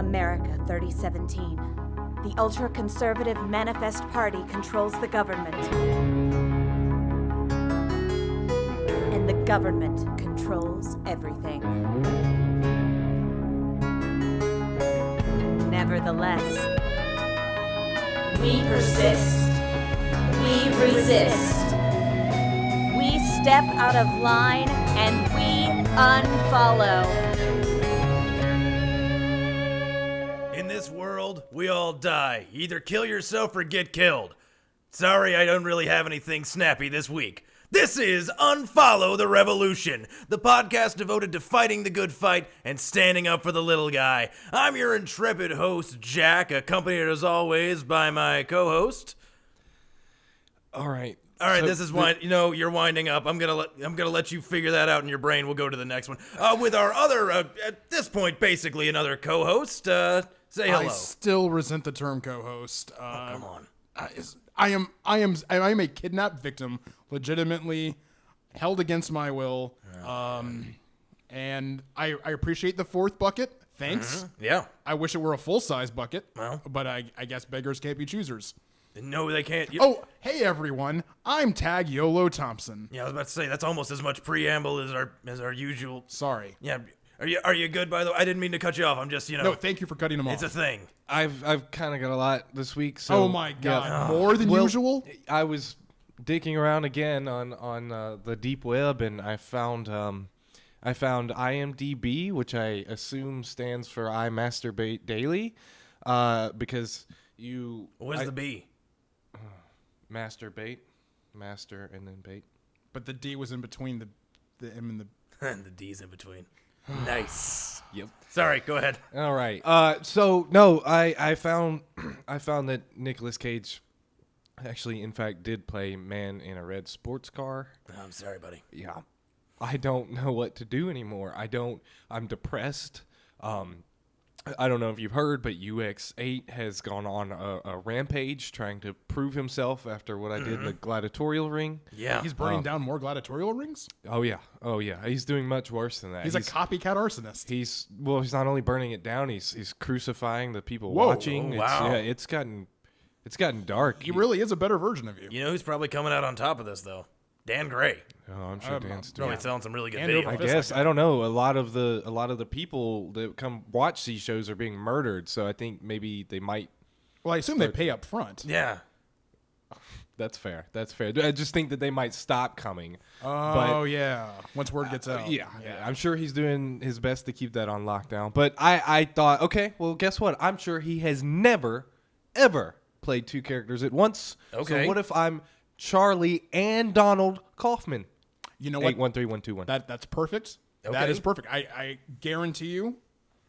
America 3017. The ultra-conservative Manifest Party controls the government. And the government controls everything. Nevertheless, we persist. We resist. We step out of line and we unfollow. In this world, we all die. Either kill yourself or get killed. Sorry, I don't really have anything snappy this week. This is Unfollow the Revolution, the podcast devoted to fighting the good fight and standing up for the little guy. I'm your intrepid host, Jack, accompanied as always by my co-host. All right, so this is why you're winding up. I'm gonna let you figure that out in your brain. We'll go to the next one with our other, at this point, basically another co-host. Say hello. I still resent the term co-host. Come on. I am a kidnapped victim, legitimately held against my will. And I appreciate the fourth bucket. Thanks. Mm-hmm. Yeah. I wish it were a full-size bucket. Well. But I guess beggars can't be choosers. No, they can't. Oh, hey everyone! I'm Tag YOLO Thompson. Yeah, I was about to say that's almost as much preamble as our usual. Sorry. Yeah. Are you good, by the way? I didn't mean to cut you off. I'm just, No, thank you for cutting them off. It's a thing. I've kind of got a lot this week. So Oh my God! yeah. More than usual. I was digging around again on the deep web, and I found IMDb, which I assume stands for I Masturbate Daily, because you. What's the B? Masturbate, master, and then bait. But the D was in between the M and the. And the D's in between. Nice. Yep. Sorry, go ahead. All right. So no, I found that Nicolas Cage actually, in fact, did play Man in a Red Sports Car. Oh, I'm sorry, buddy. Yeah. I don't know what to do anymore. I'm depressed. I don't know if you've heard, but UX8 has gone on a rampage trying to prove himself after what I did in the gladiatorial ring. Yeah. He's burning down more gladiatorial rings. Oh yeah. He's doing much worse than that. He's a copycat arsonist. He's not only burning it down, he's crucifying the people Whoa. watching. Oh, wow. It's gotten dark. He really is a better version of you. You know who's probably coming out on top of this, though? Dan Gray. Oh, I'm sure Dan's doing. Probably selling some really good And videos. I guess I don't know. A lot of the people that come watch these shows are being murdered, so I think maybe they might. Well, I assume they pay up front. Yeah. That's fair. I just think that they might stop coming. Oh, yeah. Once word gets out. Yeah. I'm sure he's doing his best to keep that on lockdown. But I thought, okay, well, guess what? I'm sure he has never, ever played two characters at once. Okay. So what if I'm Charlie and Donald Kaufman? You know what? 813121. That's perfect. Okay. That is perfect. I guarantee you,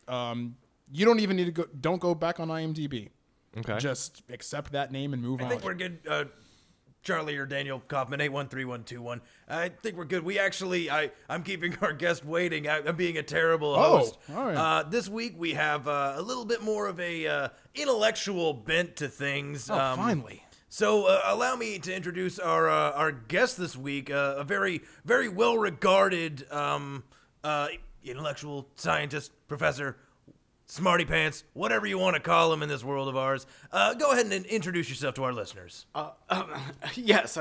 you don't even need to don't go back on IMDb. Okay. Just accept that name and move on. I think we're good. Charlie or Daniel Kaufman, 813121. I think we're good. We actually, I'm keeping our guest waiting. I'm being a terrible host. all right. This week we have a little bit more of a intellectual bent to things. Finally. So allow me to introduce our guest this week, a very, very well-regarded intellectual scientist, professor, smarty pants, whatever you want to call him in this world of ours. Go ahead and introduce yourself to our listeners. Yes.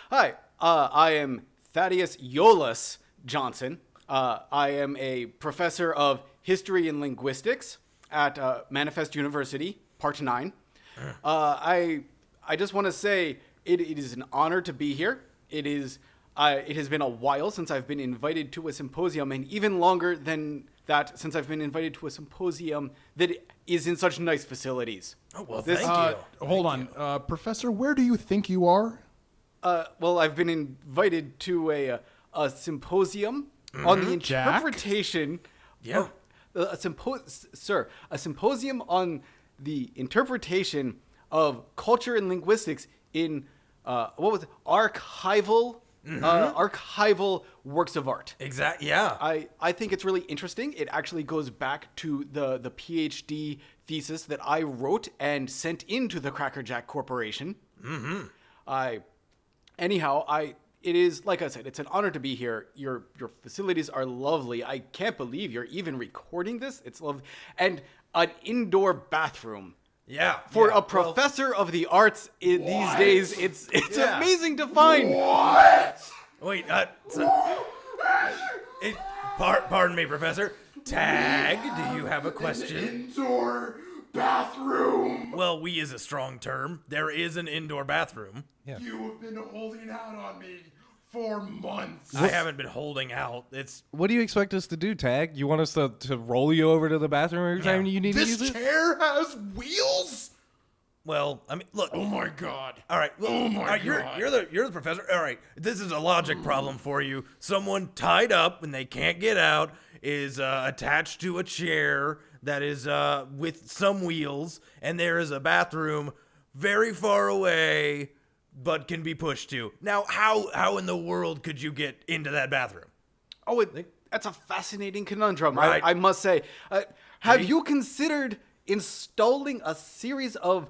Hi. I am Thaddeus Yolas Johnson. I am a professor of history and linguistics at Manifest University, Part 9. I just want to say it is an honor to be here. It has been a while since I've been invited to a symposium, and even longer than that since I've been invited to a symposium that is in such nice facilities. Oh, well, thank you. Hold on. Professor, where do you think you are? Well, I've been invited to a symposium on the interpretation. Yeah. A symposium on the interpretation of culture and linguistics in archival works of art. Exactly. Yeah. I think it's really interesting. It actually goes back to the PhD thesis that I wrote and sent into the Cracker Jack Corporation. Mm-hmm. it is, like I said, it's an honor to be here. Your facilities are lovely. I can't believe you're even recording this. It's lovely. And an indoor bathroom. Yeah. For yeah, a professor of the arts these days, it's Yeah. amazing to find. Wait, pardon me, Professor. Tag, do you have a question? Indoor bathroom. Well, we is a strong term. There is an indoor bathroom. You have been holding out on me for months. I haven't been holding out. It's What do you expect us to do, Tag? You want us to roll you over to the bathroom every time you need to This use it? chair has wheels. well, I mean, look. Oh my god. All right. Well, Oh my all right, God. You're the professor. All right. This is a logic problem for you. Someone tied up and they can't get out is attached to a chair that is with some wheels, and there is a bathroom very far away, but can be pushed to. Now, how in the world could you get into that bathroom? Oh, that's a fascinating conundrum, Right. I must say. Have you considered installing a series of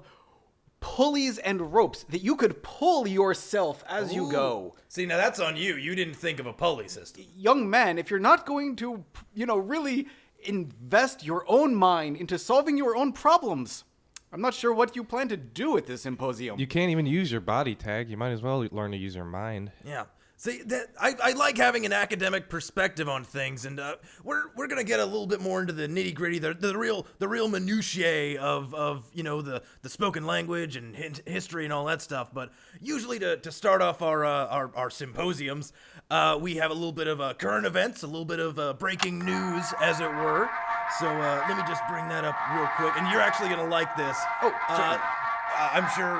pulleys and ropes that you could pull yourself as you go? See, now that's on you. You didn't think of a pulley system. Young man, if you're not going to, really invest your own mind into solving your own problems, I'm not sure what you plan to do at this symposium. You can't even use your body, Tag. You might as well learn to use your mind. Yeah. See, that I like having an academic perspective on things, and we're gonna get a little bit more into the nitty gritty, the real minutiae of the spoken language and history and all that stuff. But usually to start off our symposiums, we have a little bit of current events, a little bit of breaking news, as it were. So let me just bring that up real quick, and you're actually gonna like this. Oh, certainly. I'm sure,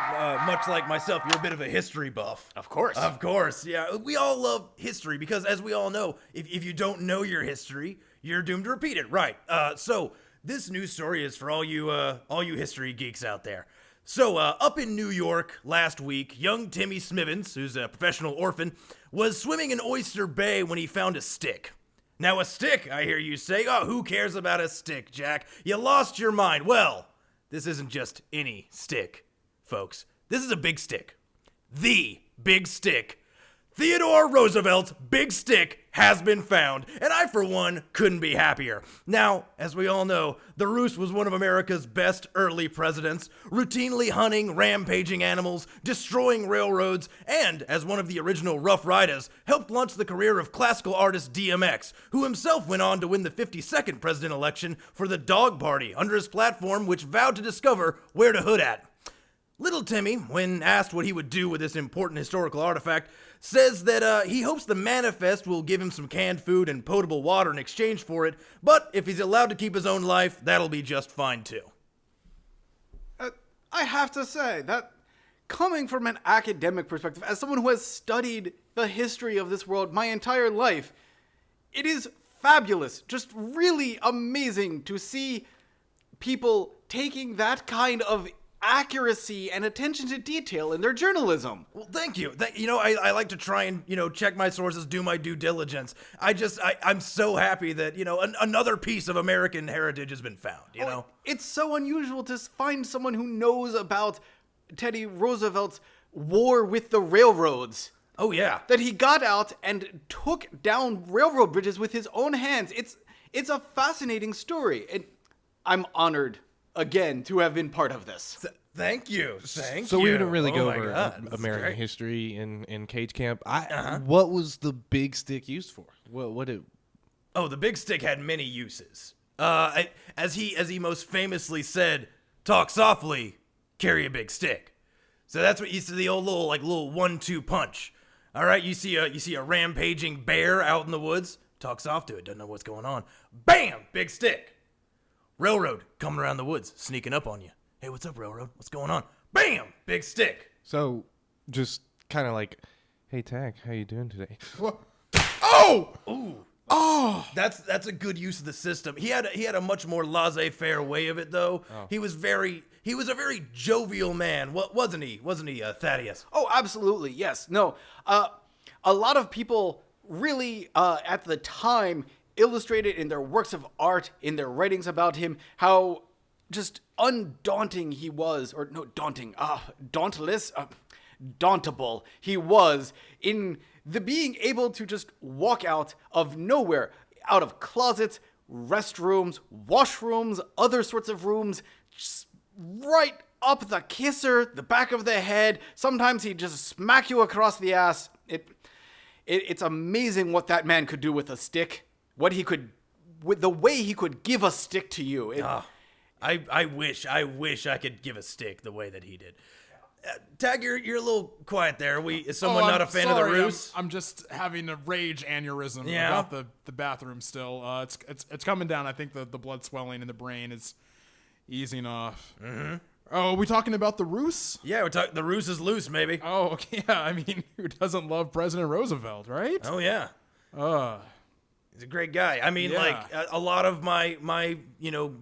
much like myself, you're a bit of a history buff. Of course. Of course, yeah. We all love history because, as we all know, if you don't know your history, you're doomed to repeat it, right? So this news story is for all you history geeks out there. So up in New York last week, young Timmy Smivens, who's a professional orphan, was swimming in Oyster Bay when he found a stick. Now a stick, I hear you say. Oh, who cares about a stick, Jack? You lost your mind. Well, this isn't just any stick, folks. This is a big stick. The big stick. Theodore Roosevelt's big stick has been found, and I, for one, couldn't be happier. Now, as we all know, the Roos was one of America's best early presidents, routinely hunting, rampaging animals, destroying railroads, and, as one of the original Rough Riders, helped launch the career of classical artist DMX, who himself went on to win the 52nd president election for the Dog Party under his platform, which vowed to discover where to hood at. Little Timmy, when asked what he would do with this important historical artifact, says that he hopes the manifest will give him some canned food and potable water in exchange for it, but if he's allowed to keep his own life, that'll be just fine too. I have to say that coming from an academic perspective, as someone who has studied the history of this world my entire life, it is fabulous, just really amazing to see people taking that kind of accuracy and attention to detail in their journalism. Well, thank you. I like to try and, check my sources, do my due diligence. I'm so happy that, another piece of American heritage has been found, you know? It's so unusual to find someone who knows about Teddy Roosevelt's war with the railroads. Oh, yeah. That he got out and took down railroad bridges with his own hands. It's a fascinating story. I'm honored, again, to have been part of this. Thank you. Thank you. So we didn't really Oh go my over God, this is American great. history in Cage Camp. What was the big stick used for? What did? Oh, the big stick had many uses. As he most famously said, "Talk softly, carry a big stick." So that's what you see, the old little 1-2 punch. All right, you see a rampaging bear out in the woods. Talk soft to it, doesn't know what's going on. Bam, big stick. Railroad coming around the woods, sneaking up on you. Hey, what's up, railroad? What's going on? Bam, big stick. So just kind of like, hey Tag, how you doing today? Oh! Ooh. That's a good use of the system. He had a much more laissez-faire way of it, though. He was a very jovial man, wasn't he? Wasn't he, Thaddeus? Oh, absolutely, yes. No, a lot of people really, at the time, illustrated in their works of art, in their writings about him, how just undaunting he was, or no, daunting, dauntless, dauntable he was in the being able to just walk out of nowhere, out of closets, restrooms, washrooms, other sorts of rooms, just right up the kisser, the back of the head. Sometimes he'd just smack you across the ass. It's amazing what that man could do with a stick. What he could, with the way he could give a stick to you. I wish I could give a stick the way that he did. Tag, you're a little quiet there. Is someone not a fan of the ruse? I'm just having a rage aneurysm Yeah? about the bathroom still. It's coming down. I think the blood swelling in the brain is easing off. Mm-hmm. Oh, are we talking about the ruse? Yeah, we're talking. The ruse is loose, maybe. Oh, okay. Yeah, I mean, who doesn't love President Roosevelt, right? Oh yeah. He's a great guy. I mean, Yeah. like a lot of my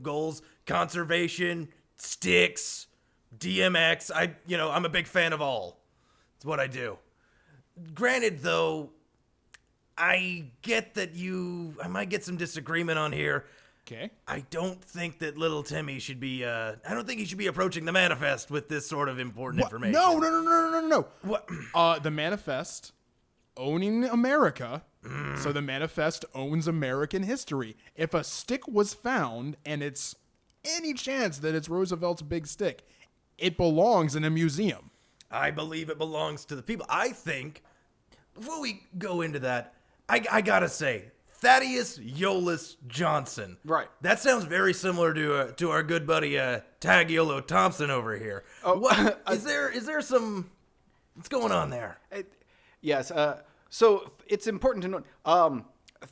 goals: conservation, sticks, DMX. I'm a big fan of all. It's what I do. Granted, though, I get that I might get some disagreement on here. Okay. I don't think that little Timmy should be. I don't think he should be approaching the manifest with this sort of important information. No. What? The manifest owning America. So the manifest owns American history. If a stick was found and it's any chance that it's Roosevelt's big stick, it belongs in a museum. I believe it belongs to the people. I think, before we go into that, I gotta say, Thaddeus Yolis Johnson. Right. That sounds very similar to our good buddy Tag Yolo Thompson over here. Oh, What, is there some... What's going on there? Yes. So it's important to note,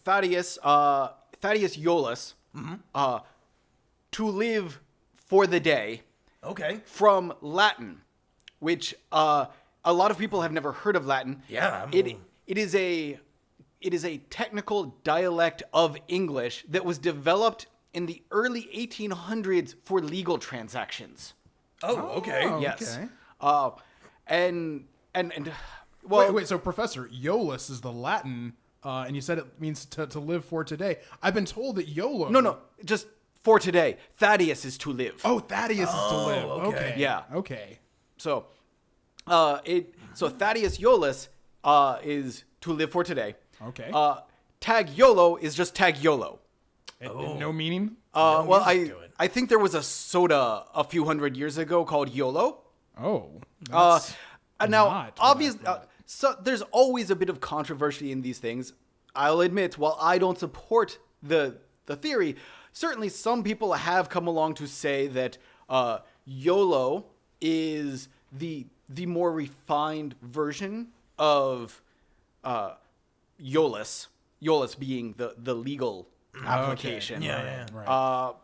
Thaddeus Yolis, to live for the day, Okay. from Latin, which a lot of people have never heard of Latin. Yeah, It is a technical dialect of English that was developed in the early 1800s for legal transactions. Oh, okay. Oh, Yes. okay. And well, Wait, so Professor, Iolus is the Latin, and you said it means to live for today. I've been told that YOLO... no, just for today. Thaddeus is to live. Oh, Thaddeus is to live. okay. Okay. Yeah. Okay. So, Thaddeus Yolis is to live for today. Okay. Tag YOLO is just Tag YOLO. And no meaning? Well, music to it. I think there was a soda a few hundred years ago called YOLO. Oh. That's Now, not obviously, what I thought. so there's always a bit of controversy in these things. I'll admit, while I don't support the theory, certainly some people have come along to say that YOLO is the more refined version of Yolis. Yolis being the legal application. Yeah. Right.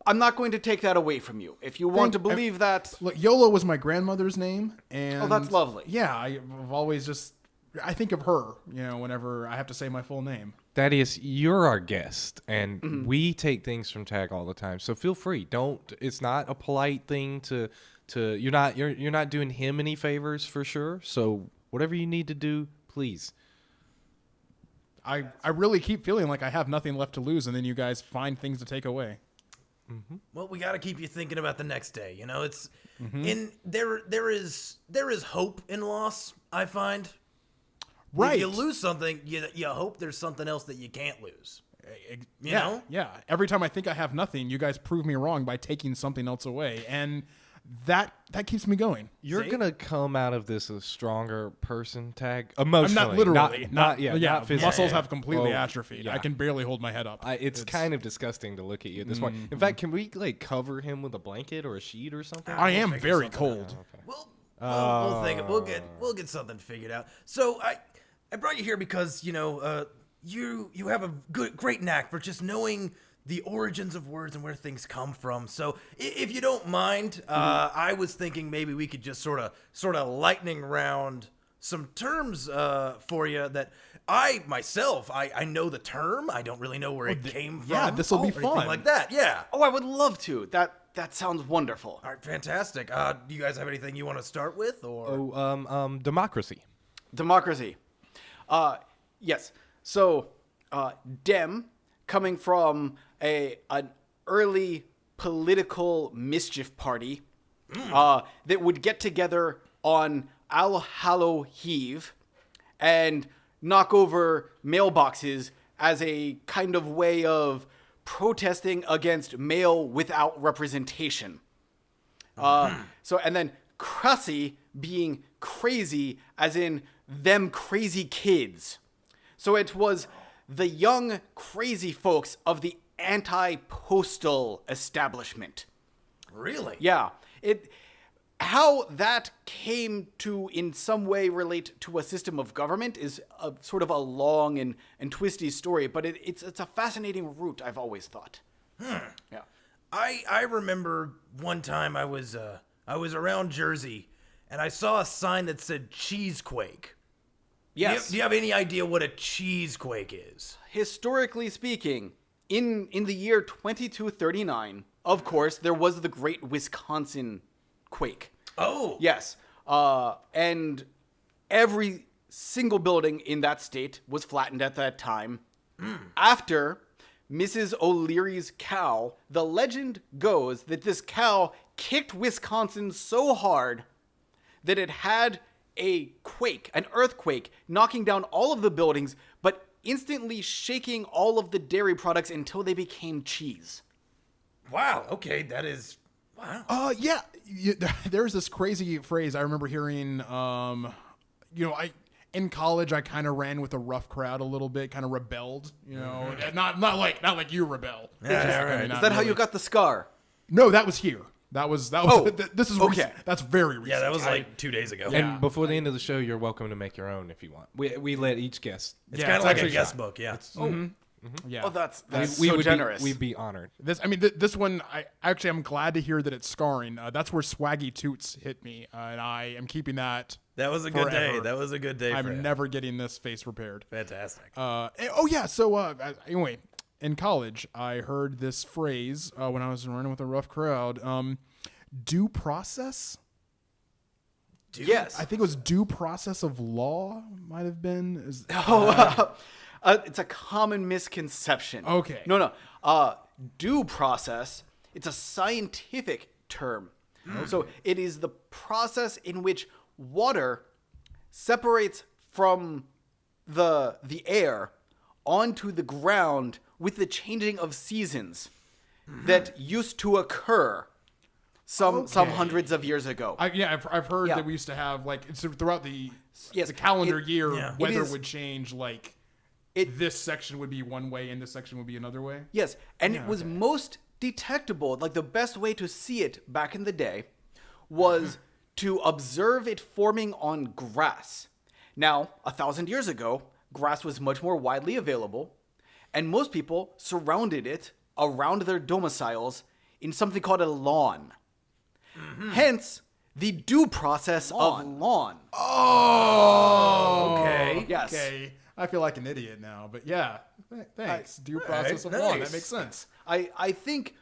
I'm not going to take that away from you. If you want to Thank- believe that, Look, YOLO was my grandmother's name, and... Oh, that's lovely. Yeah, I've always just... I think of her, whenever I have to say my full name. Thaddeus, you're our guest, and we take things from Tag all the time. So feel free. Don't. It's not a polite thing to. You're not doing him any favors for sure. So whatever you need to do, please. I really keep feeling like I have nothing left to lose, and then you guys find things to take away. Well, we got to keep you thinking about the next day. It's there is hope in loss. I find. Right. If you lose something, you hope there's something else that you can't lose. You know? Yeah. Every time I think I have nothing, you guys prove me wrong by taking something else away, and that keeps me going. You're See? gonna come out of this a stronger person, Tag. Emotionally, I'm not literally. not physically. Muscles have completely Oh, atrophied. yeah. I can barely hold my head up. It's kind of disgusting to look at you at this point. In fact, can we cover him with a blanket or a sheet or something? I am figure very something cold. We'll think. We'll get something figured out. So I brought you here because you have a great knack for just knowing the origins of words and where things come from. So if you don't mind, I was thinking maybe we could just sort of lightning round some terms for you that I myself know the term. I don't really know where it came from. yeah, this'll be or anything fun. like that. Yeah. oh, I would love to. That sounds wonderful. All right, fantastic. Do you guys have anything you want to start with, or? Democracy. Democracy. Yes. So, Dem, coming from an early political mischief party that would get together on All Hallow Eve and knock over mailboxes as a kind of way of protesting against mail without representation. And then crassy being crazy as in them crazy kids. So it was the young crazy folks of the anti-postal establishment. Really? Yeah. How that came to in some way relate to a system of government is a sort of a long and twisty story, but it's a fascinating route, I've always thought. Yeah. I remember one time I was around Jersey and I saw a sign that said cheesequake. Yes. Do you have any idea what a cheesequake is? Historically speaking, in the year 2239, of course, there was the Great Wisconsin Quake. Oh. Yes. And every single building in that state was flattened at that time. After Mrs. O'Leary's cow, the legend goes that this cow kicked Wisconsin so hard that it had a quake, an earthquake, knocking down all of the buildings, but instantly shaking all of the dairy products until they became cheese. Wow. Okay, that is wow. Yeah. There's this crazy phrase I remember hearing. In college I kind of ran with a rough crowd a little bit, kind of rebelled. Not like you rebel. Yeah, right. Is that how you got the scar? No, that was here. That was. Oh, this is okay. Recent. That's very recent. Yeah, that was like 2 days ago. And before the end of the show, you're welcome to make your own if you want. We let each guest. It's kind of like a actually guest book, yeah. Yeah. Oh, that's we so would generous. We'd be honored. This one, I'm glad to hear that it's scarring. That's where Swaggy Toots hit me, and I am keeping that. That was a good day. forever. That was a good day for I'm him. never getting this face repaired. Fantastic. So anyway, in college, I heard this phrase when I was running with a rough crowd. Due process. Yes. I think it was due process of law. Might have been. It's a common misconception. Okay. No. Due process, it's a scientific term. So it is the process in which water separates from the air onto the ground with the changing of seasons that used to occur some hundreds of years ago. I've heard Yeah. that we used to have throughout the Yes, the calendar year, yeah. weather is- would change. It- This section would be one way, and this section would be another way. Yes, and it was most detectable, like the best way to see it back in the day was to observe it forming on grass. Now, 1,000 years ago, grass was much more widely available, and most people surrounded it around their domiciles in something called a lawn. Hence, the due process of lawn. Oh, okay. Yes. Okay. I feel like an idiot now, but yeah. Thanks. Due process of law. That nice. makes sense. I think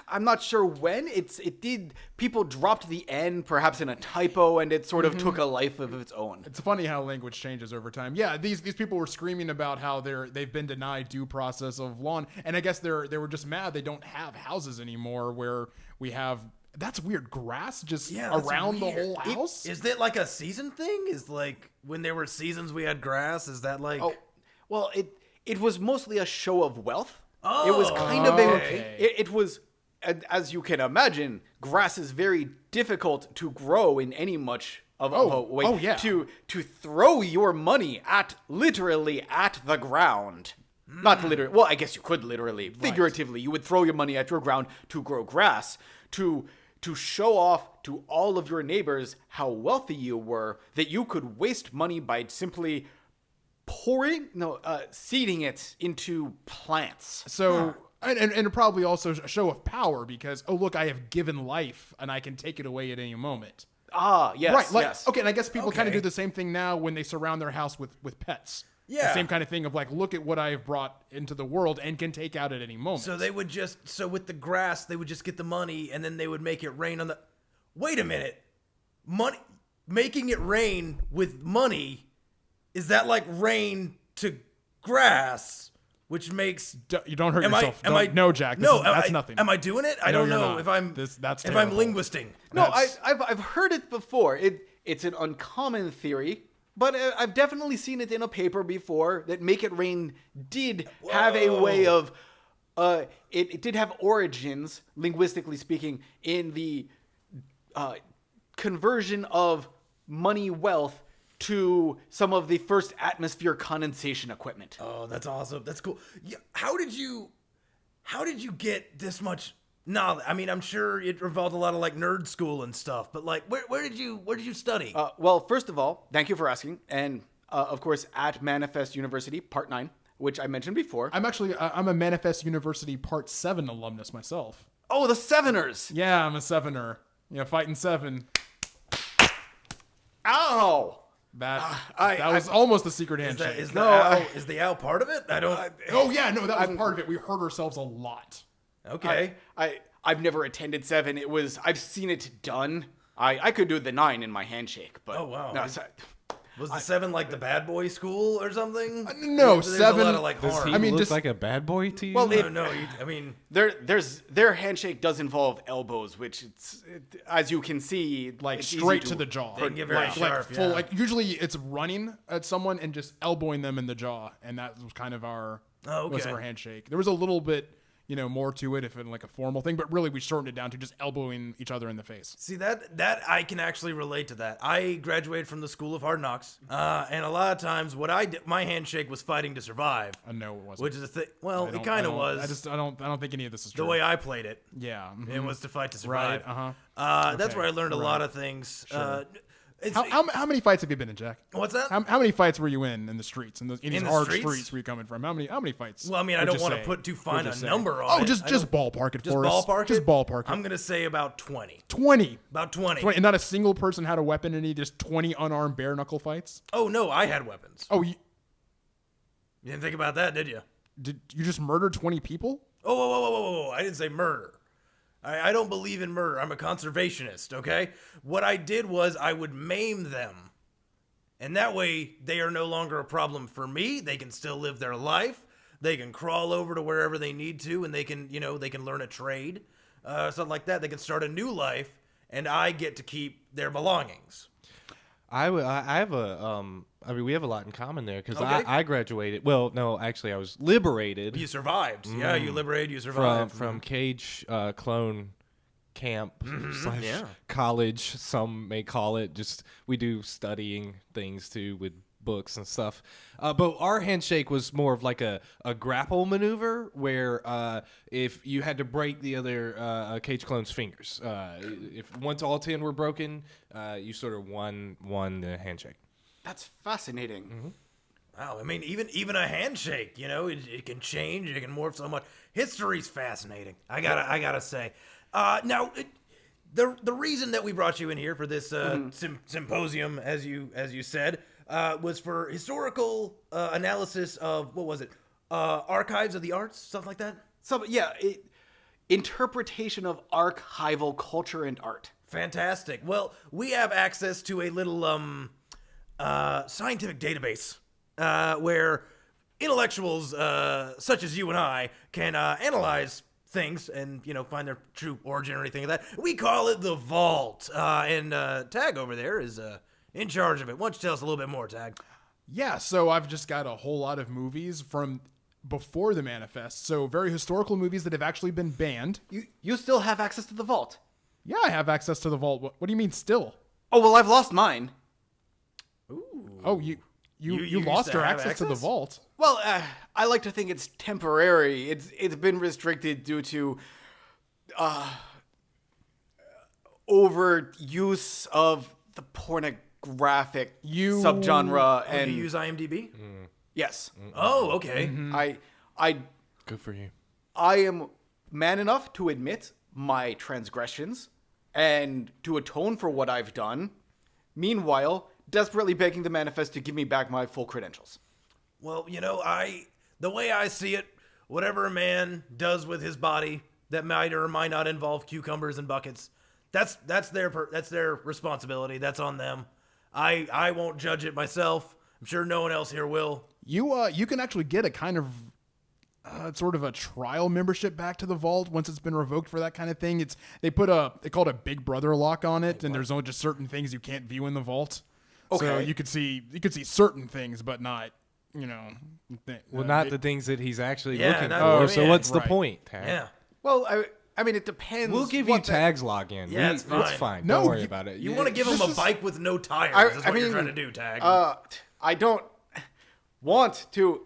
I'm not sure when it did. People dropped the N perhaps in a typo, and it sort of took a life of its own. It's funny how language changes over time. Yeah, these people were screaming about how they've been denied due process of lawn, and I guess they were just mad they don't have houses anymore where we have. That's weird. Grass just that's around the weird. whole house. Is that like a season thing? Is like when there were seasons we had grass? Is that like? Oh, well, it was mostly a show of wealth. Oh, it was kind of okay. it was, as you can imagine, grass is very difficult to grow in any much of a way. Oh, yeah. To throw your money literally at the ground. Not literally. Well, I guess you could literally, figuratively, you would throw your money at your ground to grow grass, to show off to all of your neighbors how wealthy you were, that you could waste money by simply seeding it into plants. So, and probably also a show of power because, oh, look, I have given life and I can take it away at any moment. Ah, yes, Right. yes. Okay, and I guess people kind of Okay. do the same thing now when they surround their house with pets. The Yeah. same kind of thing of look at what I have brought into the world and can take out at any moment. So they would with the grass, they would just get the money and then they would make it rain on the. Wait a minute, making it rain with money, is that like rain to grass, which makes. You don't hurt Am yourself. I? No, Jack. That's nothing. Am I doing it? I No, don't you're know not. if I'm. That's if I'm terrible. linguisting. No, That's- I've heard it before. It's an uncommon theory, But I've definitely seen it in a paper before that Make It Rain did have a way of... It did have origins, linguistically speaking, in the conversion of money wealth to some of the first atmosphere condensation equipment. Oh, that's awesome. That's cool. Yeah, how did you get this much knowledge? I mean, I'm sure it involved a lot of like nerd school and stuff, but like, where did you study? Well, first of all, thank you for asking. And of course, at Manifest University, Part 9, which I mentioned before. I'm a Manifest University Part 7 alumnus myself. Oh, the Seveners! Yeah, I'm a Sevener. Yeah, fighting 7. Ow! That was almost a secret handshake. Is the owl part of it? I don't. Oh yeah, no, that was part of it. We hurt ourselves a lot. Okay. I've never attended 7. I've seen it done. I could do the 9 in my handshake, but Oh, wow. No, Was the 7 like the bad boy school or something? No, There's 7 a lot of like Does harm. he I mean, look just- like a bad boy to you? Well, No, I mean, their handshake does involve elbows, which as you can see, like it's straight easy to the jaw. They can get very sharp, full, yeah. like usually it's running at someone and just elbowing them in the jaw, and that was kind of our most of our handshake. There was a little bit, more to it if in like a formal thing, but really we shortened it down to just elbowing each other in the face. see that I can actually relate to that. I graduated from the School of Hard Knocks, and a lot of times what I did, my handshake was fighting to survive. No, it wasn't. Which is a thing. Well, I it don't- kind I of don't- was. I don't think any of this is true. The way I played it. Yeah. It was to fight to survive. Right. That's Okay, where I learned a lot of things. How many fights have you been in, Jack? What's that? How many fights were you in the streets? In these the hard streets? streets were you coming from? How many fights? Well, I mean, I Would don't you want to say? put too Would fine you a say? number on Oh, it. just ballpark it Just for us. ballpark Just it? ballpark it. I'm gonna say about 20. 20. About 20. 20. And not a single person had a weapon in any just 20 unarmed bare knuckle fights? Oh no, I had weapons. Oh, You didn't think about that, did you? did you just murder 20 people? Oh, whoa. I didn't say murder. I don't believe in murder. I'm a conservationist, okay? What I did was I would maim them. And that way, they are no longer a problem for me. They can still live their life. They can crawl over to wherever they need to, and they can learn a trade, something like that. They can start a new life, and I get to keep their belongings. I have we have a lot in common there because Okay. I graduated. Well, no, actually, I was liberated You survived. Yeah, you liberated. You survived. from cage clone camp slash yeah. college. Some may call it. Just we do studying things too with books and stuff. But our handshake was more of like a grapple maneuver where if you had to break the other cage clone's fingers, if once all 10 were broken, you sort of won the handshake. That's fascinating. Mm-hmm. Wow, I mean, even a handshake, it can change, it can morph so much. History's fascinating. I gotta say. Now, the reason that we brought you in here for this symposium, as you said, was for historical analysis of what was it? Archives of the arts, stuff like that. So yeah, interpretation of archival culture and art. Fantastic. Well, we have access to a little scientific database where intellectuals such as you and I can analyze things and find their true origin or anything like that. We call it the Vault, and Tag over there is in charge of it. Why don't you tell us a little bit more, Tag? Yeah, so I've just got a whole lot of movies from before the Manifest. So very historical movies that have actually been banned. You still have access to the vault. Yeah, I have access to the vault. What do you mean still? Oh well, I've lost mine. Oh, you used lost to your have access to the access? vault. Well, I like to think it's temporary. It's been restricted due to overuse of the pornographic subgenre And and you use IMDb? yes, Oh, okay. I Good for you. I am man enough to admit my transgressions and to atone for what I've done. Meanwhile, desperately begging the Manifest to give me back my full credentials. Well, the way I see it, whatever a man does with his body that might or might not involve cucumbers and buckets, that's their responsibility. That's on them. I won't judge it myself. I'm sure no one else here will. You can actually get a kind of sort of a trial membership back to the vault once it's been revoked for that kind of thing. They call it a Big Brother lock on it, and there's only just certain things you can't view in the vault. So Okay. you could see certain things, but not, Not the things that he's actually Yeah, looking not- for. oh, So yeah, what's the right. point, Tag? Yeah. Well, I mean, it depends. We'll give you what the- Tag's login. Yeah, it's fine. It's fine. No, Don't worry you- about it. You want to give him This a is- bike with no tires. That's I what you're mean, trying to do, Tag. I don't want to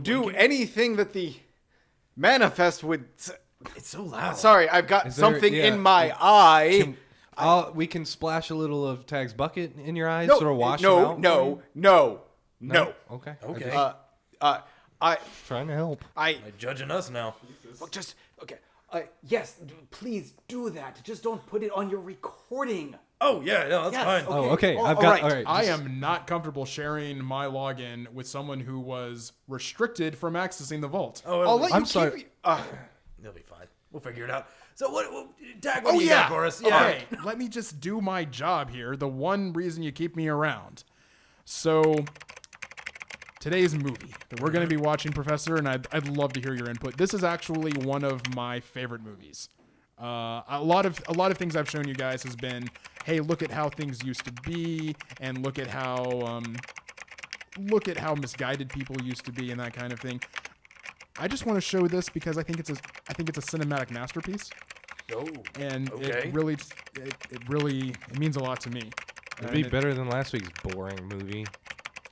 do wouldn't anything that the manifest would. It's so loud. Sorry, I've got Is there- something yeah, in my eye. We can splash a little of Tag's bucket in your eyes, No, sort of wash no, them out. no, no, no. Okay. Okay. Trying to help. I Like judging us now. well, just okay. Yes, please do that. Just don't put it on your recording. Oh, yeah, no, that's Yes, fine. Oh, okay. All I've got. right. All right. I am not comfortable sharing my login with someone who was restricted from accessing the vault. Oh, I'll let I'm you sorry. keep. they'll be fine. We'll figure it out. So Tag, what Oh, do you yeah. got for us? Yeah. Okay, let me just do my job here. The one reason you keep me around. So, today's movie that we're going to be watching, Professor, and I'd love to hear your input. This is actually one of my favorite movies. A lot of things I've shown you guys has been, hey, look at how things used to be, and look at how misguided people used to be, and that kind of thing. I just want to show this because I think it's a cinematic masterpiece, Oh, and okay. it really means a lot to me. It'd be better than last week's boring movie.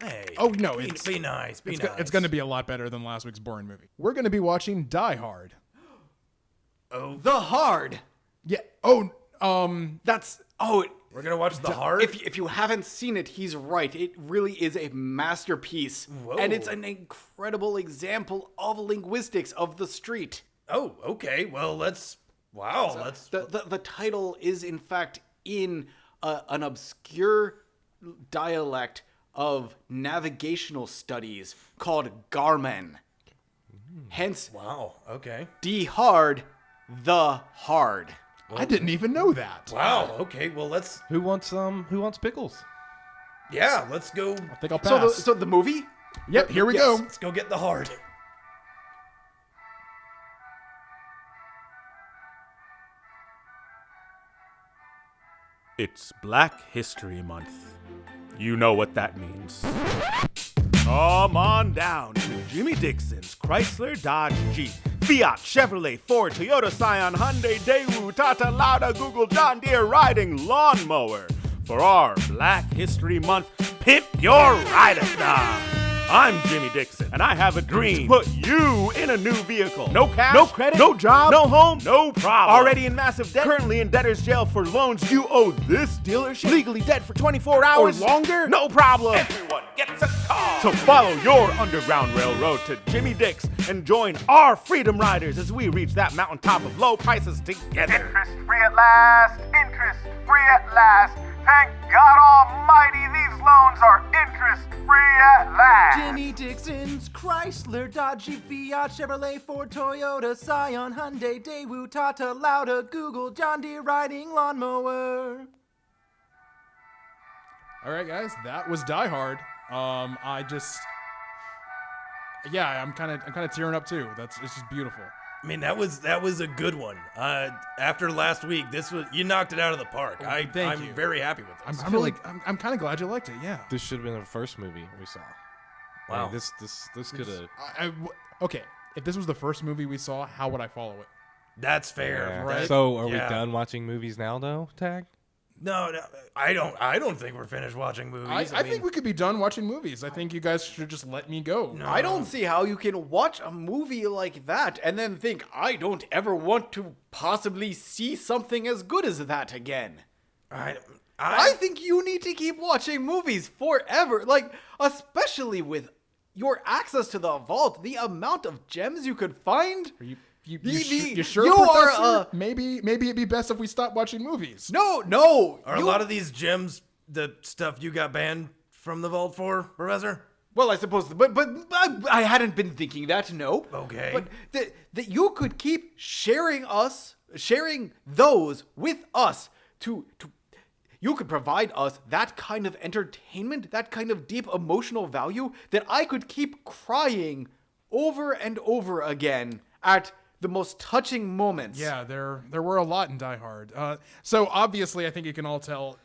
Hey. Oh, no, be, it's- be nice. Be It's, nice. it's going to be a lot better than last week's boring movie. We're going to be watching Die Hard. Oh, The Hard. Yeah. Oh, That's we're gonna watch The Hard. If you haven't seen it, he's right. It really is a masterpiece, Whoa. and it's an incredible example of linguistics of the street. Oh, okay. Well, let's. Wow, let's. The title is in fact in an obscure dialect of navigational studies called Garman. Hence, Wow. Okay. D hard, the hard. I didn't even know that. Wow. Okay. Well, let's. Who wants pickles? Yeah. Let's go. I think I'll So pass. so the movie? Yep, here we Yes. go. Let's go get The Hard. It's Black History Month. You know what that means. Come on down to Jimmy Dixon's Chrysler, Dodge, Jeep, Fiat, Chevrolet, Ford, Toyota, Scion, Hyundai, Daewoo, Tata, Lauda, Google, John Deere riding lawnmower for our Black History Month Pimp Your Ride-a-thon. I'm Jimmy Dixon, and I have a dream to put you in a new vehicle. No cash, no credit, no job, no home, no problem. Already in massive debt, currently in debtor's jail for loans you owe this dealership. Legally dead for 24 hours or longer? No problem. Everyone gets a car. So follow your underground railroad to Jimmy Dix and join our freedom riders as we reach that mountaintop of low prices together. Interest free at last. Interest free at last. Thank God Almighty, these loans are interest free at last. Jimmy Dixon's Chrysler, Dodge, Jeep, Fiat, Chevrolet, Ford, Toyota, Scion, Hyundai, Daewoo, Tata, Lauda, Google, John Deere riding lawnmower. All right, guys, that was Die Hard. I'm kind of tearing up too. It's just beautiful. I mean, that was a good one. After last week, you knocked it out of the park. Thank I'm you. very happy with this. I'm kind of glad you liked it. Yeah. This should have been the first movie we saw. Wow. This could have. Okay. If this was the first movie we saw, how would I follow it? That's fair. Right. So are we Yeah. done watching movies now, though? Tag. No, I don't think we're finished watching movies. I think we could be done watching movies. I think you guys should just let me go. I don't see how you can watch a movie like that and then think, I don't ever want to possibly see something as good as that again. I think you need to keep watching movies forever. Like, especially with your access to the vault, the amount of gems you could find. You sure, you Professor? are, maybe it'd be best if we stopped watching movies. No. Are a lot of these gems the stuff you got banned from the vault for, Professor? Well, I suppose, but I hadn't been thinking that. No. Okay. But that you could keep sharing those with us to you could provide us that kind of entertainment, that kind of deep emotional value that I could keep crying over and over again at the most touching moments. Yeah, there were a lot in Die Hard. So obviously, I think you can all tell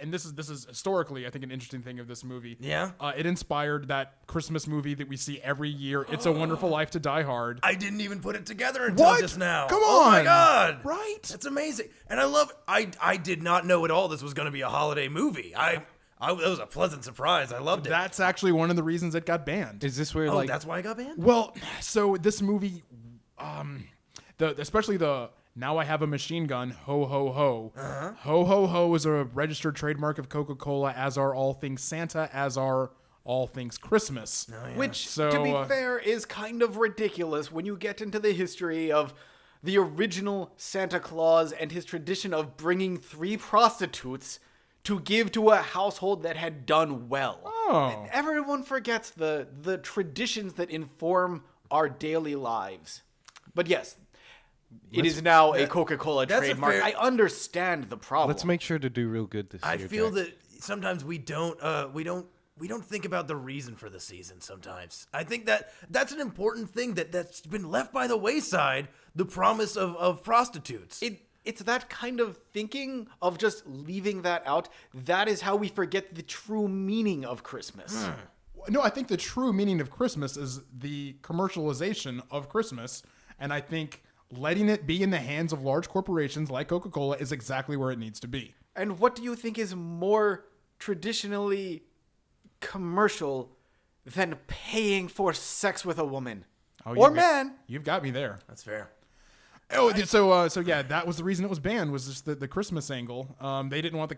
and this is historically, I think, an interesting thing of this movie. Yeah? It inspired that Christmas movie that we see every year, It's a Wonderful Life to Die Hard. I didn't even put it together until What? just now. Come Oh my on. god. Right? That's amazing. And I love I did not know at all this was going to be a holiday movie. That was a pleasant surprise. I loved it. That's actually one of the reasons it got banned. Is this where Oh, like that's why I got banned? Well, so this movie, especially the "Now I Have a Machine Gun," ho ho ho, ho ho ho is a registered trademark of Coca-Cola, as are all things Santa, as are all things Christmas. Which, So, to be fair, is kind of ridiculous when you get into the history of the original Santa Claus and his tradition of bringing 3 prostitutes to give to a household that had done well. Oh. Everyone forgets the traditions that inform our daily lives. But yes, it is now a Coca-Cola that's a trademark. fair- I understand the problem. let's make sure to do real good this I year. feel Jack. that sometimes we don't think about the reason for the season sometimes. I think that's an important thing that's been left by the wayside, the promise of prostitutes. It's that kind of thinking of just leaving that out. That is how we forget the true meaning of Christmas. No, I think the true meaning of Christmas is the commercialization of Christmas, and I think letting it be in the hands of large corporations like Coca-Cola is exactly where it needs to be. And what do you think is more traditionally commercial than paying for sex with a woman? Or you've got- man? You've got me there. That's fair. Oh, so yeah, that was the reason it was banned, was just the Christmas angle. They didn't want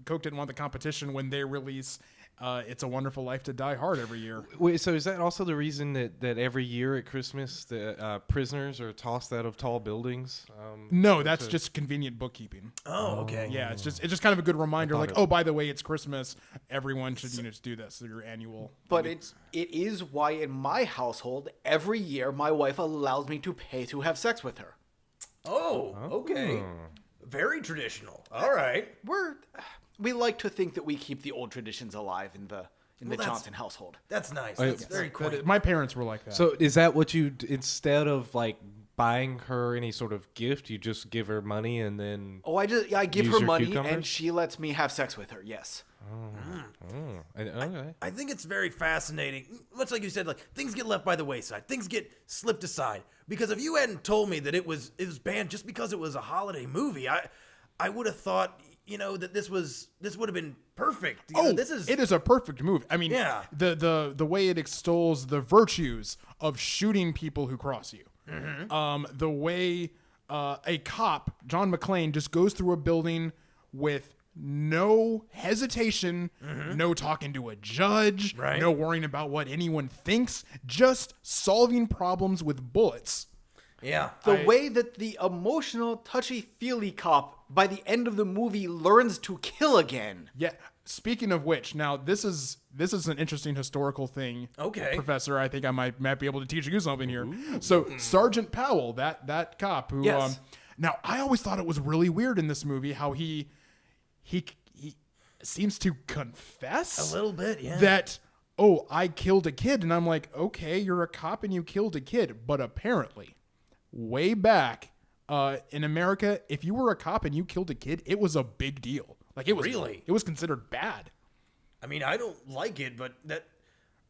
Coke didn't want the competition when they release It's a Wonderful Life to Die Hard every year. Wait, so is that also the reason that every year at Christmas the prisoners are tossed out of tall buildings? No, that's just convenient bookkeeping. Oh, okay. Yeah, it's just kind of a good reminder, like, oh, by the way, it's Christmas. Everyone should do this. Your annual. But it is why in my household, every year my wife allows me to pay to have sex with her. Oh, okay. Very traditional. All right. We like to think that we keep the old traditions alive in the that's- Johnson household. That's nice. That's very cool. My parents were like that. So is that what you instead of like buying her any sort of gift, you just give her money and then? Oh, I give Use her your money cucumbers? and she lets me have sex with her. Yes. Okay. I think it's very fascinating. Much like you said, like things get left by the wayside. Things get slipped aside. Because if you hadn't told me that it was banned just because it was a holiday movie, I would have thought, that this would have been perfect. It is a perfect movie. I mean, Yeah. the way it extols the virtues of shooting people who cross you. Mm-hmm. The way a cop, John McClane, just goes through a building with no hesitation, no talking to a judge, Mm-hmm. Right. no worrying about what anyone thinks, just solving problems with bullets. Yeah. The way that the emotional, touchy-feely cop, by the end of the movie, learns to kill again. Yeah. Speaking of which, now this is an interesting historical thing. Okay. Professor, I think I might be able to teach you something here. So Sergeant Powell, that cop who, Yes. now I always thought it was really weird in this movie how he seems to confess A little bit, yeah. that, oh, I killed a kid, and I'm like, okay, you're a cop and you killed a kid, but apparently, way back in America, if you were a cop and you killed a kid, it was a big deal. Like it was Really? it was considered bad. I mean, I don't like it, but that.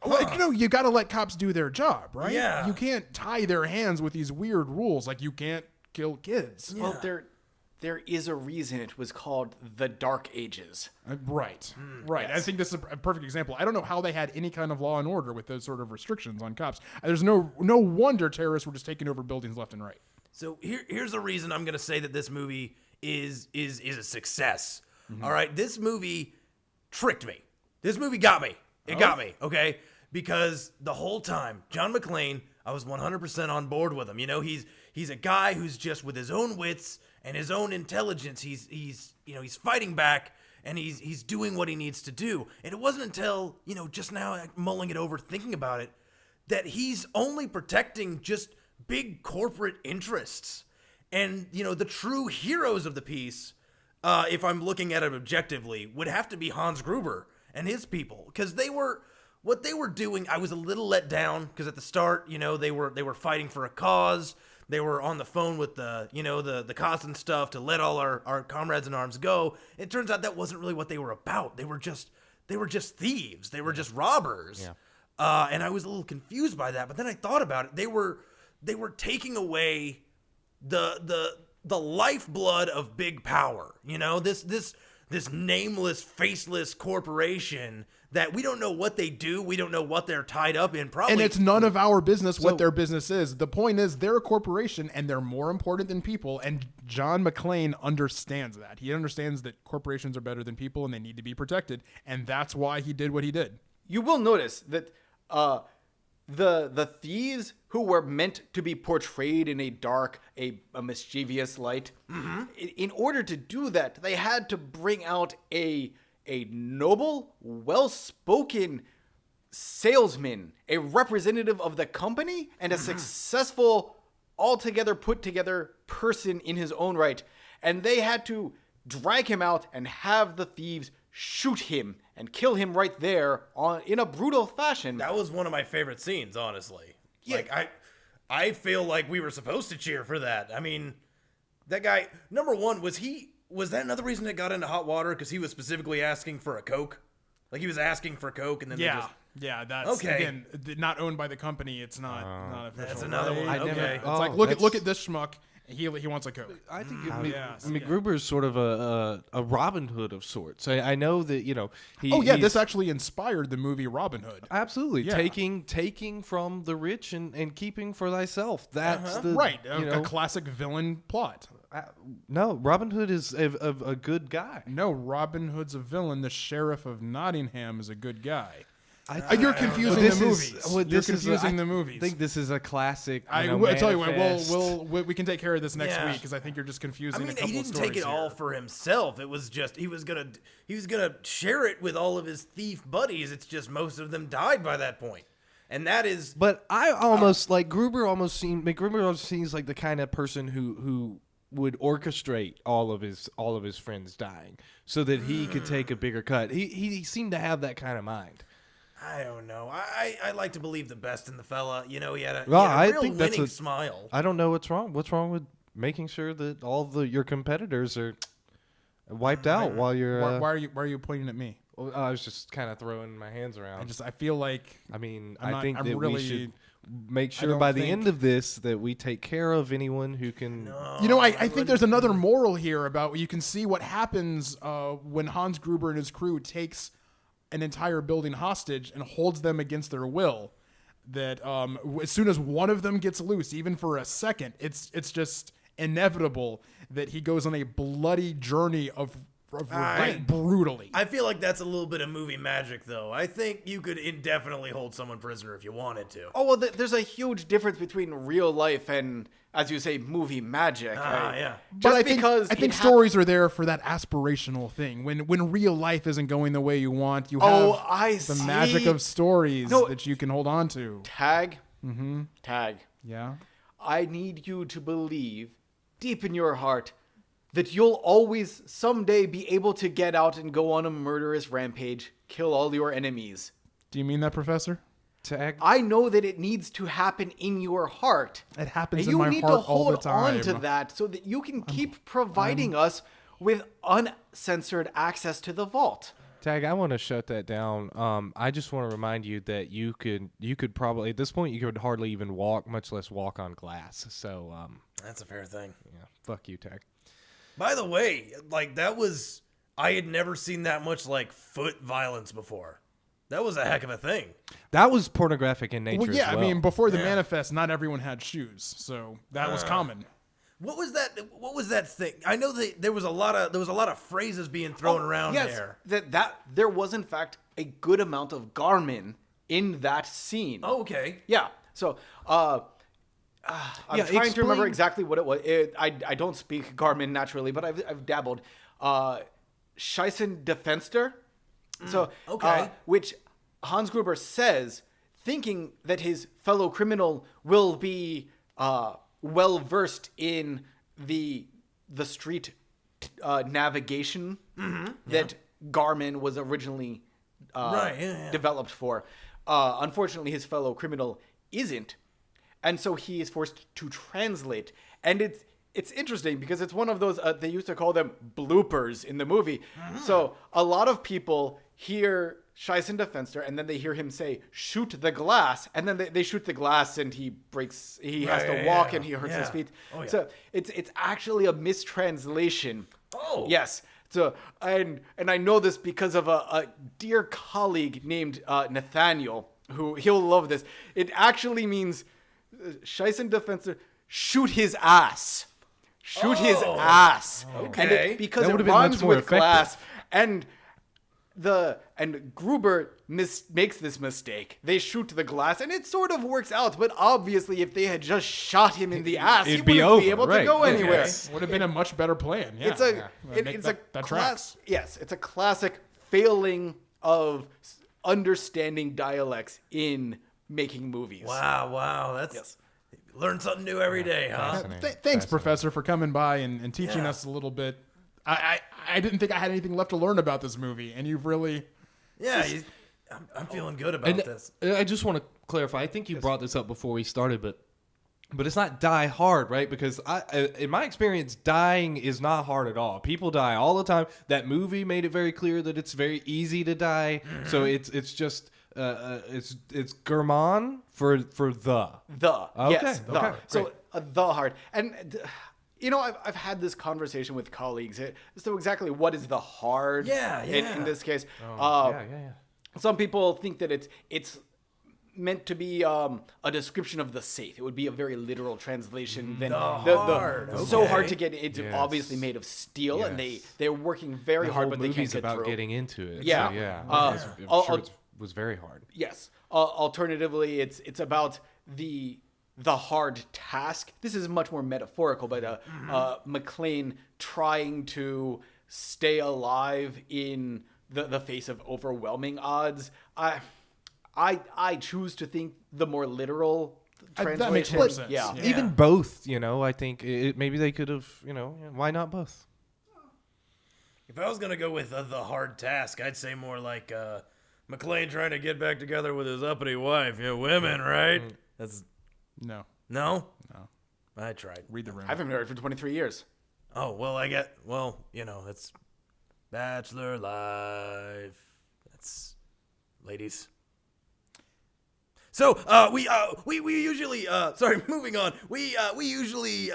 Well, you got to let cops do their job, right? Yeah. You can't tie their hands with these weird rules. Like you can't kill kids. Well, there is a reason it was called the Dark Ages. Right. Right. I think this is a perfect example. I don't know how they had any kind of law and order with those sort of restrictions on cops. There's no wonder terrorists were just taking over buildings left and right. So here's the reason I'm gonna say that this movie is a success. All right, this movie tricked me. This movie got me. It got me. Okay, because the whole time, John McClane, I was 100% on board with him. He's a guy who's just with his own wits and his own intelligence. He's fighting back and he's doing what he needs to do. And it wasn't until just now mulling it over, thinking about it, that he's only protecting just big corporate interests. And the true heroes of the piece, if I'm looking at it objectively, would have to be Hans Gruber and his people, because what they were doing. I was a little let down because at the start, they were fighting for a cause. they were on the phone with the cops and stuff to let all our comrades in arms go. It turns out that wasn't really what they were about. They were just thieves. They were just robbers. Yeah. And I was a little confused by that. But then I thought about it. They were taking away the lifeblood of big power. This nameless, faceless corporation that we don't know what they do. We don't know what they're tied up in. Probably, And it's none of our business what their business is. The point is they're a corporation and they're more important than people. And John McClane understands that. He understands that corporations are better than people and they need to be protected. And that's why he did what he did. You will notice that the thieves who were meant to be portrayed in a dark, a mischievous light, in order to do that, they had to bring out a noble, well-spoken salesman, a representative of the company, and a successful, altogether put-together person in his own right. And they had to drag him out and have the thieves shoot him and kill him right there in a brutal fashion. That was one of my favorite scenes, honestly. Yeah. Like, I feel like we were supposed to cheer for that. I mean, that guy, number one, was that another reason it got into hot water? Because he was specifically asking for a Coke? Like, he was asking for Coke, and then they just... Yeah, that's, okay. Again, not owned by the company. It's not official. That's another one. Okay. It's like, look at this schmuck. He wants a Coke. I think Gruber's McGruber's sort of a Robin Hood of sorts. I know that this actually inspired the movie Robin Hood. Absolutely, Yeah. taking from the rich and keeping for thyself. That's the Right, a classic villain plot. No, Robin Hood is a good guy. No, Robin Hood's a villain. The sheriff of Nottingham is a good guy. You're confusing the movies. You're confusing the movies. I think this is a classic. I tell you what, we can take care of this next week because I think you're just confusing. I mean, a couple he didn't of stories take it all for himself. It was just he was gonna share it with all of his thief buddies. It's just most of them died by that point, and that is. But I almost McGruber almost seems like the kind of person who would orchestrate all of his friends dying so that he could take a bigger cut. He seemed to have that kind of mind. I don't know. I like to believe the best in the fella. He had a I real think that's winning smile. I don't know what's wrong. What's wrong with making sure that all your competitors are wiped out while you're? Why are you pointing at me? Well, I was just kind of throwing my hands around. I feel like. I mean, I think that we should make sure by the end of this that we take care of anyone who can. No, I think there's another moral here about you can see what happens when Hans Gruber and his crew takes an entire building hostage and holds them against their will. That as soon as one of them gets loose, even for a second, it's just inevitable that he goes on a bloody journey of revenge, brutally. I feel like that's a little bit of movie magic, though. I think you could indefinitely hold someone prisoner if you wanted to. Oh, well, there's a huge difference between real life and, as you say, movie magic. Yeah. But I think stories are there for that aspirational thing. When real life isn't going the way you want, you have the magic of stories that you can hold on to. Tag. Yeah. I need you to believe, deep in your heart, that you'll always someday be able to get out and go on a murderous rampage, kill all your enemies. Do you mean that, Professor? Tag. I know that it needs to happen in your heart. It happens and in my heart all the you need to hold time. on to that so that you can keep providing us with uncensored access to the vault. Tag, I want to shut that down. I just want to remind you that you could probably at this point you could hardly even walk, much less walk on glass. So That's a fair thing. yeah, fuck you, Tag. By the way, I had never seen that much foot violence before. That was a heck of a thing. That was pornographic in nature. Well, yeah, as well. I mean, before the manifest, not everyone had shoes, so that was common. What was that thing? I know that there was a lot of phrases being thrown around there. That there was in fact a good amount of Garmin in that scene. Oh, okay. Yeah. So I'm trying to remember exactly what it was. I don't speak Garmin naturally, but I've dabbled. Scheissen Defenster. So okay. Which Hans Gruber says, thinking that his fellow criminal will be well versed in the street navigation that Garmin was originally developed for. Unfortunately, his fellow criminal isn't. and so he is forced to translate. And it's interesting because it's one of those, they used to call them bloopers in the movie. So a lot of people hear Scheisen Fenster and then they hear him say, shoot the glass. And then they shoot the glass and he has to walk and he hurts his feet. Oh, yeah. So it's actually a mistranslation. Oh. Yes. So, and I know this because of a dear colleague named Nathaniel, who he'll love this. It actually means Scheisen Fenster, shoot his ass. Shoot his ass. Okay. And because That it would've been rhymes much more with glass, and Gruber makes this mistake. They shoot the glass, and it sort of works out. But obviously, if they had just shot him in the ass, he It'd be wouldn't be over, able right. to go Okay. anywhere. Would have been a much better plan. Yeah, It's a yeah. it's a that class. tracks. Yes, it's a classic failing of understanding dialects in making movies. Wow. That's learn something new every day, huh? Fascinating. Thanks, Professor, for coming by and teaching us a little bit. I didn't think I had anything left to learn about this movie, and you've really. Yeah, I'm feeling good about this. I just want to clarify. I think you brought this up before we started, but it's not die hard, right? Because in my experience, dying is not hard at all. People die all the time. That movie made it very clear that it's very easy to die. So it's just it's German for the. The yes, the. Okay, So the hard and. You know, I've had this conversation with colleagues as to exactly what is the hard in this case. Yeah. Some people think that it's meant to be a description of the safe. It would be a very literal translation. Then hard. so Okay. hard to get. It's Yes. obviously made of steel, and Yes. they're working very The hard, whole but they can't movie's get about through. getting into it. Yeah. So, yeah. I'm sure it was very hard. Yes. Alternatively, it's about the hard task. This is much more metaphorical, but McLean trying to stay alive in the face of overwhelming odds. I choose to think the more literal translation. That makes more sense. Yeah. Even both, I think maybe they could have, why not both? If I was gonna go with the hard task, I'd say more like McLean trying to get back together with his uppity wife. Women, right? That's No. no. I tried. Read the room. I haven't been married for 23 years. Oh well, that's bachelor life. That's ladies. So we usually moving on. We usually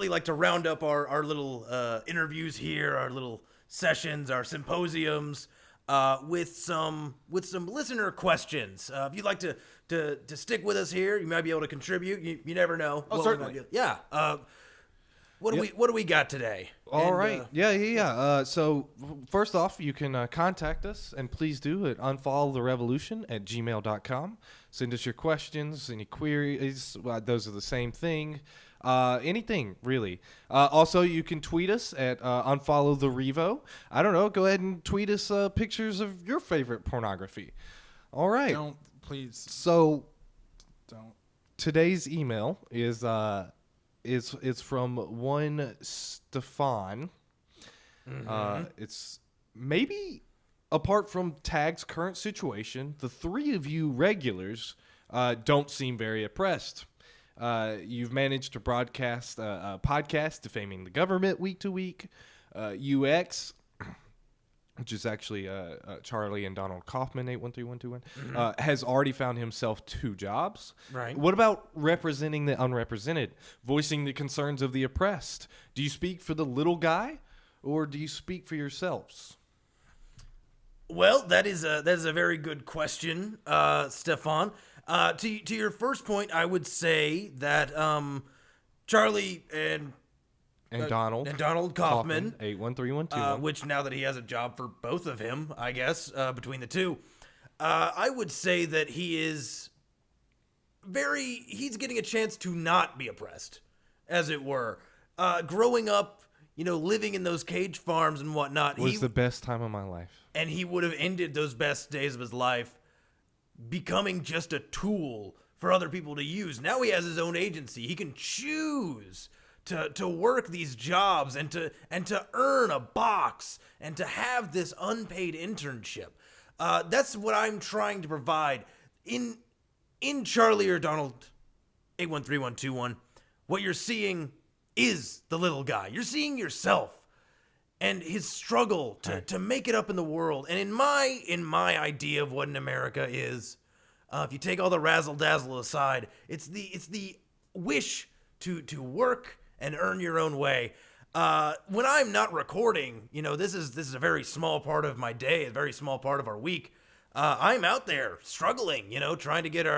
like to round up our little interviews here, our little sessions, our symposiums, with some listener questions. If you'd like to stick with us here, you might be able to contribute. You never know. Oh, what we certainly. might be- Yeah. What do we got today? All right. Yeah. So first off, you can contact us, and please do at unfollowtherevolution@gmail.com. Send us your questions, any queries. Those are the same thing. Anything, really. Also, you can tweet us at unfollowtherevo. I don't know. Go ahead and tweet us pictures of your favorite pornography. All right. Don't, please. So Don't. today's email is from one Stefan. It's maybe apart from Tag's current situation, the three of you regulars don't seem very oppressed. You've managed to broadcast a podcast defaming the government week to week. UX, which is actually Charlie and Donald Kaufman, 813121, has already found himself 2 jobs. Right. What about representing the unrepresented, voicing the concerns of the oppressed? Do you speak for the little guy, or do you speak for yourselves? Well, that is a very good question, Stefan. To your first point, I would say that Charlie and Donald Kaufman, 813121. which now that he has a job for both of him, I guess between the two, I would say that he's getting a chance to not be oppressed, as it were. Growing up, living in those cage farms and whatnot, was the best time of my life. and he would have ended those best days of his life becoming just a tool for other people to use. Now he has his own agency. He can choose to work these jobs and to earn a box and to have this unpaid internship. That's what I'm trying to provide. In in Charlie or Donald 813121, what you're seeing is the little guy. You're seeing yourself and his struggle to make it up in the world. And in my idea of what an America is, if you take all the razzle dazzle aside, it's the wish to work and earn your own way. When I'm not recording, this is a very small part of my day, a very small part of our week. I'm out there struggling, trying to get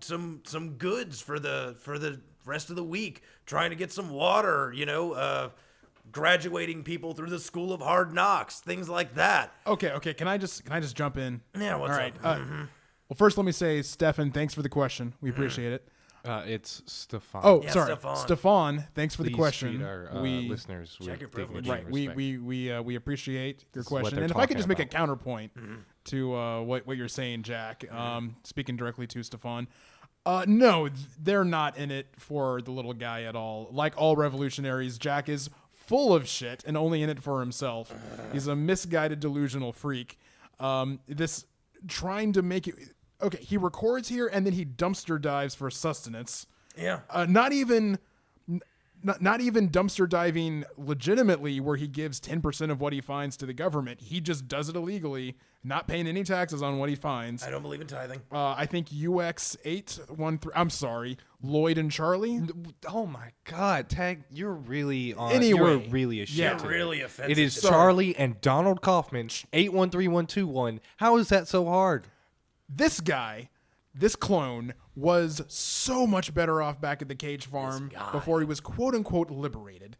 some goods for the rest of the week, trying to get some water, graduating people through the school of hard knocks, things like that. Okay. Can I just jump in? Yeah, what's All right. up? Well, first let me say, Stefan, thanks for the question. We appreciate it. It's Stefan. Oh, Yeah, sorry, Stefan. Stefan. Thanks for the Please question. treat our listeners with Check your dignity privilege. and Right. respect. We appreciate your This is what question. they're And if I could talking just make a about. counterpoint to what you're saying, Jack, speaking directly to Stefan. No, they're not in it for the little guy at all. Like all revolutionaries, Jack is full of shit and only in it for himself. He's a misguided, delusional freak. This trying to make it. Okay, he records here and then he dumpster dives for sustenance. Yeah. Not even dumpster diving legitimately, where he gives 10% of what he finds to the government. He just does it illegally, not paying any taxes on what he finds. I don't believe in tithing. I think UX813. I'm sorry, Lloyd and Charlie. Oh my God, Tag! You're really on. Anyway, you're really a shit. yeah. today. Really offensive. It is today. Charlie and Donald Kaufman, 813121. How is that so hard? This guy, this clone, was so much better off back at the cage farm before he was quote unquote liberated.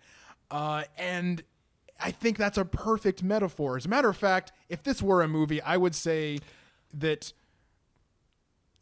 And I think that's a perfect metaphor. As a matter of fact, if this were a movie, I would say that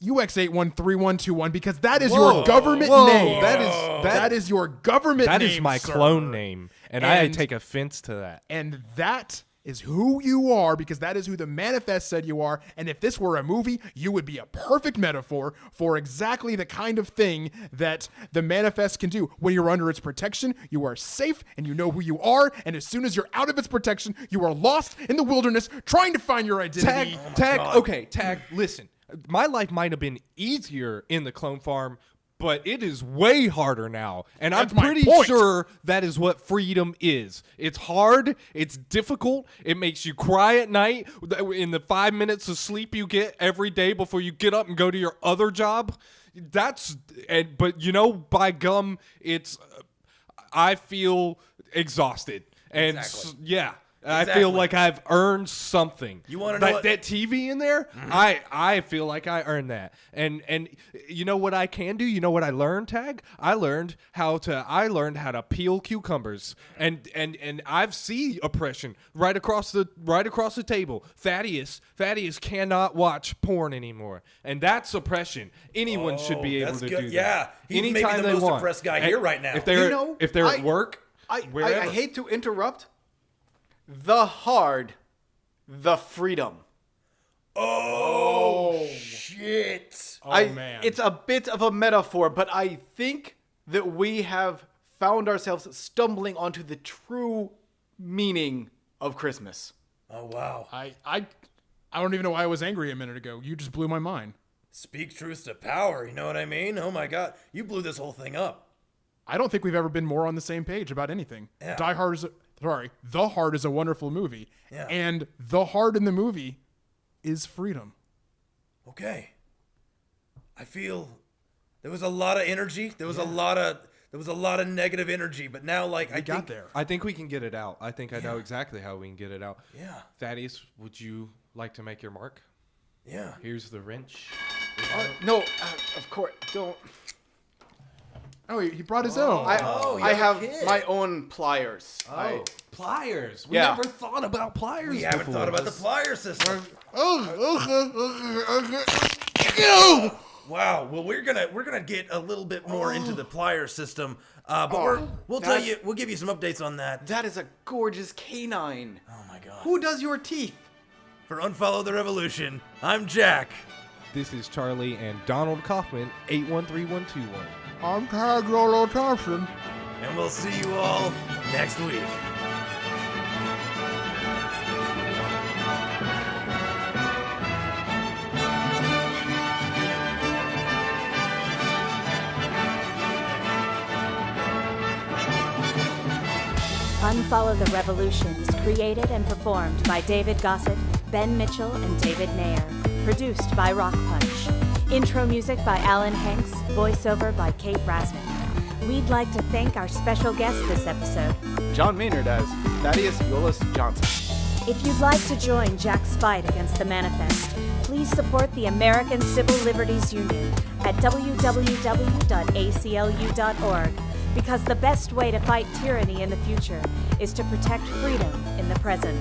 UX813121, because that is your government name. That is your government name. That is my sir. clone name, and I And- take offense to that. And that is who you are, because that is who the manifest said you are. And if this were a movie, you would be a perfect metaphor for exactly the kind of thing that the manifest can do. When you're under its protection, you are safe and you know who you are. And as soon as you're out of its protection, you are lost in the wilderness trying to find your identity. Tag, listen. My life might have been easier in the clone farm, but it is way harder now. And That's I'm my pretty point. sure that is what freedom is. It's hard. It's difficult. It makes you cry at night in the 5 minutes of sleep you get every day before you get up and go to your other job. But by gum, I feel exhausted. And Exactly. yeah. I Exactly. feel like I've earned something. You wanna know what- that TV in there? I feel like I earned that. And you know what I can do? You know what I learned, Tag? I learned how to peel cucumbers. And I've seen oppression right across the table. Thaddeus cannot watch porn anymore. And that's oppression. Anyone should be able that's to good. do that. Yeah. He's maybe Anytime the they most want. oppressed guy And here right now. If they're at work, I wherever. hate to interrupt. The freedom. Oh, shit. Man. It's a bit of a metaphor, but I think that we have found ourselves stumbling onto the true meaning of Christmas. Oh, wow. I don't even know why I was angry a minute ago. You just blew my mind. Speak truth to power, you know what I mean? Oh my God. You blew this whole thing up. I don't think we've ever been more on the same page about anything. Yeah. The Heart is a wonderful movie. Yeah. And the heart in the movie is freedom. Okay. I feel there was a lot of energy. There was a lot of negative energy, but now I We got think there. I think we can get it out. I think I know exactly how we can get it out. Yeah. Thaddeus, would you like to make your mark? Yeah. Here's the wrench. No, of course, don't. Oh, he brought his own. I have my own pliers. Pliers. We Yeah. never thought about pliers We haven't before. thought about the plier system. Wow. Well, we're gonna get a little bit more into the plier system, but we'll give you some updates on that. That is a gorgeous canine. Oh my God. Who does your teeth? For Unfollow the Revolution, I'm Jack. This is Charlie and Donald Kaufman, 813121. I'm Tag Yolo Thompson. And we'll see you all next week. Unfollow the Revolution is created and performed by David Gossett, Ben Mitchell, and David Nair. Produced by Rock Punch. Intro music by Alan Hanks, voiceover by Kate Rasnick. We'd like to thank our special guest this episode. John Maynard as Thaddeus Euless Johnson. If you'd like to join Jack's fight against the Manifest, please support the American Civil Liberties Union at www.aclu.org, because the best way to fight tyranny in the future is to protect freedom in the present.